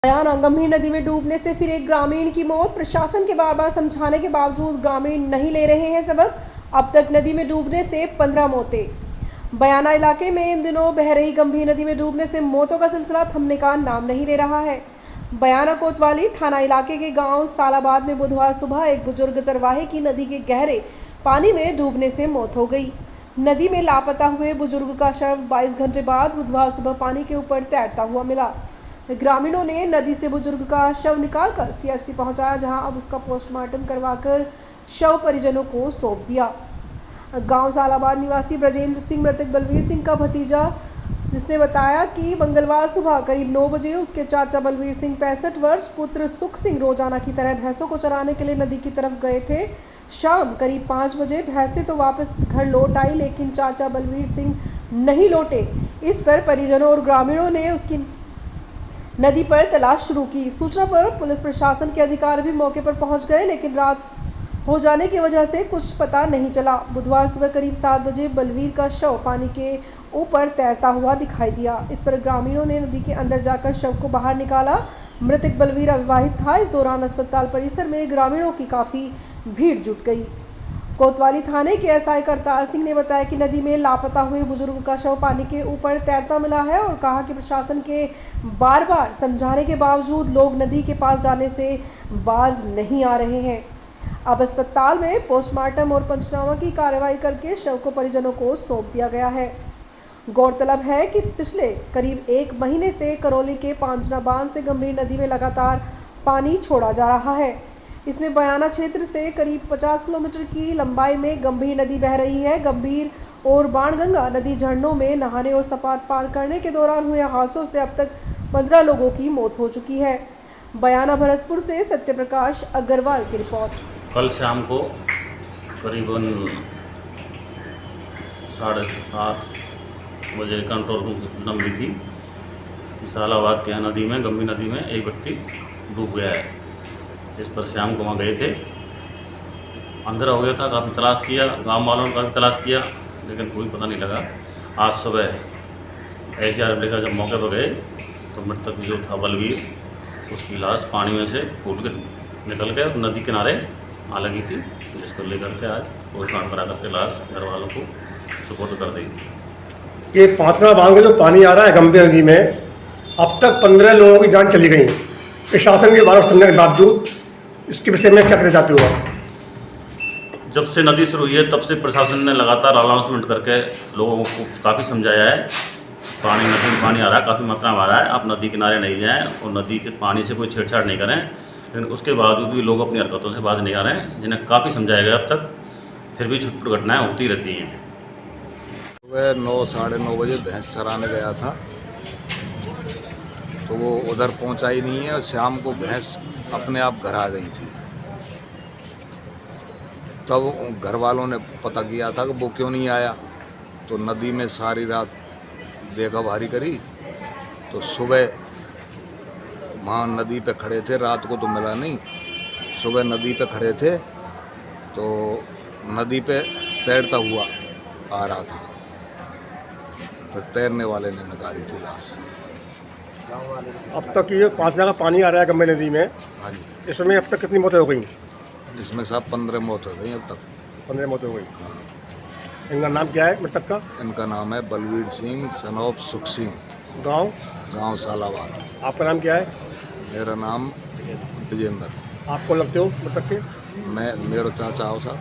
बयाना गंभीर नदी में डूबने से फिर एक ग्रामीण की मौत। प्रशासन के बार बार समझाने के बावजूद ग्रामीण नहीं ले रहे हैं सबक। अब तक नदी में डूबने से 15 मौतें। बयाना इलाके में इन दिनों बह रही गंभीर नदी में डूबने से मौतों का सिलसिला थमने का नाम नहीं ले रहा है। बयाना कोतवाली थाना इलाके के गांव सालाबाद में बुधवार सुबह एक बुजुर्ग चरवाहे की नदी के गहरे पानी में डूबने से मौत हो गई। नदी में लापता हुए बुजुर्ग का शव 22 घंटे बाद बुधवार सुबह पानी के ऊपर तैरता हुआ मिला। ग्रामीणों ने नदी से बुजुर्ग का शव निकालकर सीएचसी पहुंचाया, जहां अब उसका पोस्टमार्टम करवाकर शव परिजनों को सौंप दिया। गांव सालाबाद निवासी ब्रजेंद्र सिंह मृतक बलवीर सिंह का भतीजा, जिसने बताया कि मंगलवार सुबह करीब 9 बजे उसके चाचा बलवीर सिंह 65 वर्ष पुत्र सुख सिंह रोजाना की तरह भैंसों को चराने के लिए नदी की तरफ गए थे। शाम करीब 5 बजे भैंसें तो वापस घर लौट आई, लेकिन चाचा बलवीर सिंह नहीं लौटे। इस पर परिजनों और ग्रामीणों ने उसकी नदी पर तलाश शुरू की। सूचना पर पुलिस प्रशासन के अधिकारी भी मौके पर पहुंच गए, लेकिन रात हो जाने की वजह से कुछ पता नहीं चला। बुधवार सुबह करीब 7 बजे बलवीर का शव पानी के ऊपर तैरता हुआ दिखाई दिया। इस पर ग्रामीणों ने नदी के अंदर जाकर शव को बाहर निकाला। मृतक बलवीर अविवाहित था। इस दौरान अस्पताल परिसर में ग्रामीणों की काफ़ी भीड़ जुट गई। कोतवाली थाने के एसआई करतार सिंह ने बताया कि नदी में लापता हुए बुजुर्ग का शव पानी के ऊपर तैरता मिला है और कहा कि प्रशासन के बार बार समझाने के बावजूद लोग नदी के पास जाने से बाज नहीं आ रहे हैं। अब अस्पताल में पोस्टमार्टम और पंचनामा की कार्रवाई करके शव को परिजनों को सौंप दिया गया है। गौरतलब है कि पिछले करीब 1 महीने से करौली के पांजना बांध से गंभीर नदी में लगातार पानी छोड़ा जा रहा है। इसमें बयाना क्षेत्र से करीब 50 किलोमीटर की लंबाई में गंभीर नदी बह रही है। गंभीर और बाणगंगा नदी झरनों में नहाने और सपाट पार करने के दौरान हुए हादसों से अब तक 15 लोगों की मौत हो चुकी है। बयाना भरतपुर से सत्यप्रकाश अग्रवाल की रिपोर्ट। कल शाम को करीबन 7:30 बजे कंट्रोल रूम से सूचना मिली थी कि सालाबाद के नदी में गंभीर नदी में एक व्यक्ति डूब गया है। इस पर शाम को वहाँ गए थे। अंधेरा हो गया था, काफ़ी तलाश किया, गांव वालों ने काफ़ी तलाश किया, लेकिन कोई पता नहीं लगा। आज सुबह एचआरएफ लेकर जब मौके पर गए तो मृतक जो था बलवीर, उसकी लाश पानी में से फूट के निकल के नदी किनारे आ लगी थी, जिसको लेकर के आज पोस्टमार्टम करा करके लाश घर वालों को सुपुर्द कर दी। ये पांचना बांध के जो पानी आ रहा है गंभीर नदी में, अब तक 15 लोगों की जान चली गई। प्रशासन के बारे में सुनने के बावजूद इसके विषय में क्या कहना चाहते हो आप? जब से नदी शुरू हुई है तब से प्रशासन ने लगातार अनाउंसमेंट करके लोगों को काफ़ी समझाया है। पानी नदी में पानी आ रहा है, काफ़ी मात्रा में आ रहा है, आप नदी किनारे नहीं जाएं और नदी के पानी से कोई छेड़छाड़ नहीं करें। लेकिन उसके बावजूद भी लोग अपनी हरकतों से बाज नहीं आ रहे हैं, जिन्हें काफ़ी समझाया गया अब तक, फिर भी छुटपुट घटनाएँ होती रहती हैं। सुबह 9 साढ़े 9 बजे भैंस चराने गया था तो वो उधर पहुंचा ही नहीं है और शाम को भैंस अपने आप घर आ गई थी। तब घर वालों ने पता किया था कि वो क्यों नहीं आया, तो नदी में सारी रात देखा भारी करी। तो सुबह वहाँ नदी पे खड़े थे, रात को तो मिला नहीं, सुबह नदी पे खड़े थे तो नदी पे तैरता हुआ आ रहा था, फिर तैरने वाले ने निकाली थी लाश। अब तक ये पांचना का पानी आ रहा है गंभीर नदी में, हाँ जी, इसमें अब तक कितनी मौतें हो गई? इसमें सब 15 मौत हो गई अब तक। 15 मौतें हो गई। इनका नाम क्या है मृतक का? इनका नाम है बलवीर सिंह सन ऑफ सुख सिंह, गांव सालाबाद। आपका नाम क्या है? मेरा नाम विजेंद्र। आपको लगते हो मृतक के? मैं मेरा चाचा हो साहब।